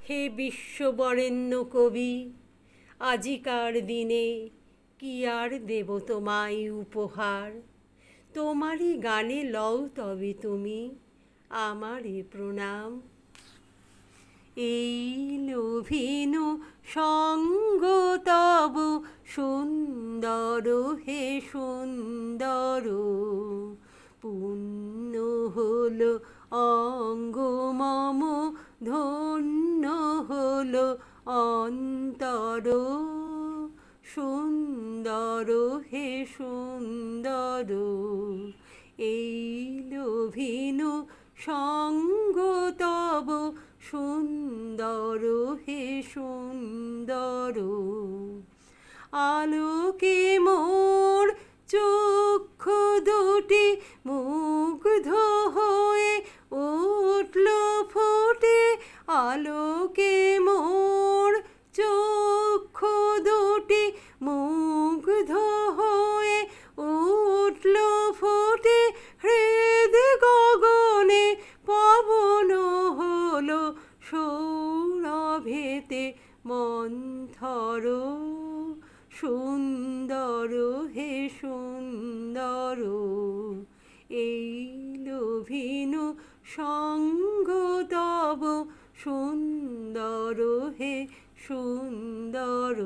হে বিশ্ববরেণ্য কবি, আজিকার দিনে কি আর দেব তোমায় উপহার। তোমারই গানে লও তবে তুমি আমারে প্রণাম। এই লোভিনু সঙ্গ তব সুন্দর হে সুন্দর, পুণ্য হলো অঙ্গ মম, ধন্য হলো অন্তর। সুন্দর হে সুন্দর, এই লোভিনু সঙ্গ তব সুন্দর হে সুন্দর। আলোকে মোর চক্ষু দুটি মুগ্ধ হয়ে উঠল ফুটে, আলোকে মোর চক্ষু দুটি মুগ্ধ হয়ে উঠল ফুটে, হৃদ গগনে পবন হলো সৌরভেতে মন্থর। সুন্দর হে সুন্দর, এই লোভিনু সঙ্গ তব সুন্দর হে সুন্দর।